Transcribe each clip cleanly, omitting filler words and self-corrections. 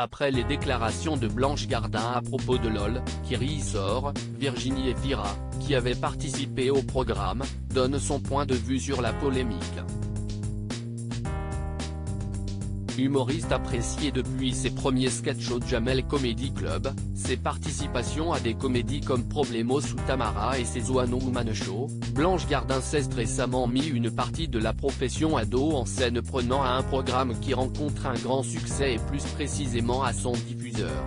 Après les déclarations de Blanche Gardin à propos de LOL, Kiri sort, Virginie Efira, qui avait participé au programme, donne son point de vue sur la polémique. Humoriste apprécié depuis ses premiers sketchs au Jamel Comedy Club, ses participations à des comédies comme Problemos ou Tamara et ses One Woman Show, Blanche Gardin s'est récemment mis une partie de la profession à dos en scène prenant à un programme qui rencontre un grand succès et plus précisément à son diffuseur.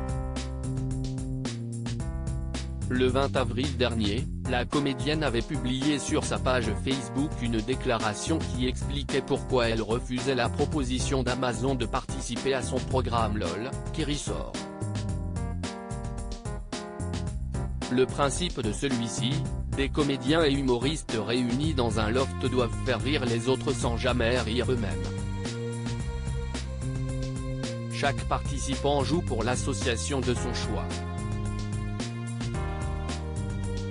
Le 20 avril dernier, la comédienne avait publié sur sa page Facebook une déclaration qui expliquait pourquoi elle refusait la proposition d'Amazon de participer à son programme LOL, qui ressort. Le principe de celui-ci, des comédiens et humoristes réunis dans un loft doivent faire rire les autres sans jamais rire eux-mêmes. Chaque participant joue pour l'association de son choix.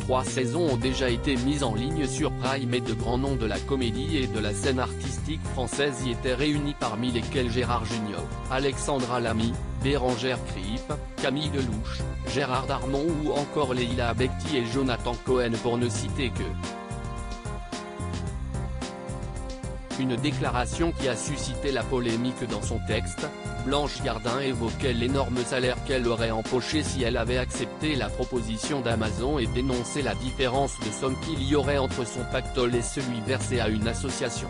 3 saisons ont déjà été mises en ligne sur Prime et de grands noms de la comédie et de la scène artistique française y étaient réunis, parmi lesquels Gérard Jugnot, Alexandra Lamy, Bérangère Krief, Camille Delouche, Gérard Darmon ou encore Leila Bekti et Jonathan Cohen pour ne citer que. Une déclaration qui a suscité la polémique. Dans son texte, Blanche Gardin évoquait l'énorme salaire qu'elle aurait empoché si elle avait accepté la proposition d'Amazon et dénonçait la différence de somme qu'il y aurait entre son pactole et celui versé à une association.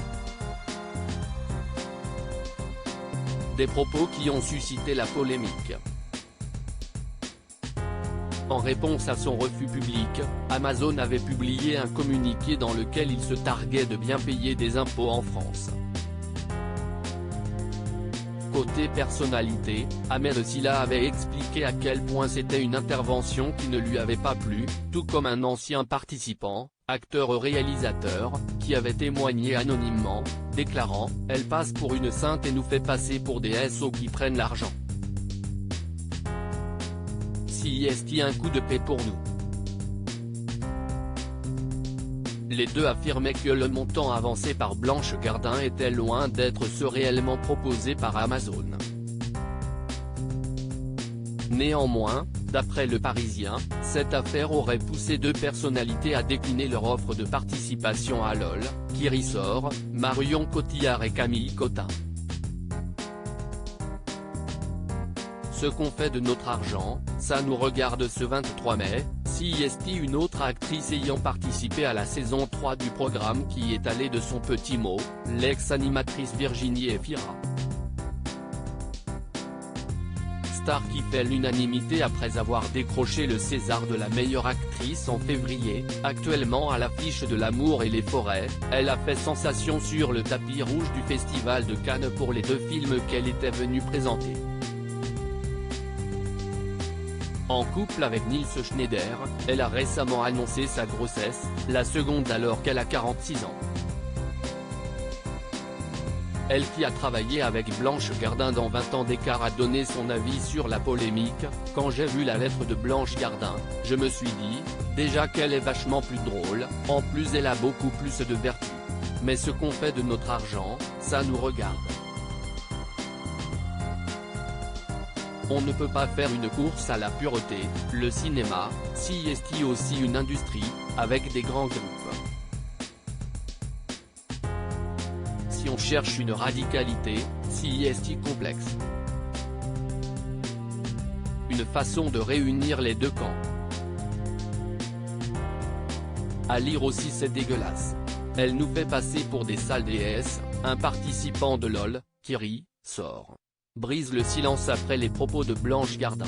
Des propos qui ont suscité la polémique. En réponse à son refus public, Amazon avait publié un communiqué dans lequel il se targuait de bien payer des impôts en France. Côté personnalité, Ahmed Silla avait expliqué à quel point c'était une intervention qui ne lui avait pas plu, tout comme un ancien participant, acteur-réalisateur, qui avait témoigné anonymement, déclarant « Elle passe pour une sainte et nous fait passer pour des SO qui prennent l'argent. Si est un coup de paix pour nous ». Les deux affirmaient que le montant avancé par Blanche Gardin était loin d'être ce réellement proposé par Amazon. Néanmoins, d'après Le Parisien, cette affaire aurait poussé 2 personnalités à décliner leur offre de participation à LOL, qui ressort, Marion Cotillard et Camille Cotin. Ce qu'on fait de notre argent, ça nous regarde. Ce 23 mai, CIST, une autre actrice ayant participé à la saison 3 du programme qui est allée de son petit mot, l'ex-animatrice Virginie Efira. Star qui fait l'unanimité après avoir décroché le César de la meilleure actrice en février, actuellement à l'affiche de L'amour et les forêts, elle a fait sensation sur le tapis rouge du Festival de Cannes pour les 2 films qu'elle était venue présenter. En couple avec Nils Schneider, elle a récemment annoncé sa grossesse, la seconde alors qu'elle a 46 ans. Elle qui a travaillé avec Blanche Gardin dans 20 ans d'écart a donné son avis sur la polémique. Quand j'ai vu la lettre de Blanche Gardin, je me suis dit, déjà qu'elle est vachement plus drôle, en plus elle a beaucoup plus de vertu. Mais ce qu'on fait de notre argent, ça nous regarde. On ne peut pas faire une course à la pureté, le cinéma, CIST aussi une industrie, avec des grands groupes. Si on cherche une radicalité, CIST complexe. Une façon de réunir les 2 camps. À lire aussi, c'est dégueulasse. Elle nous fait passer pour des sales déesses. Un participant de LOL, Kiri, sort. Brise le silence après les propos de Blanche Gardin.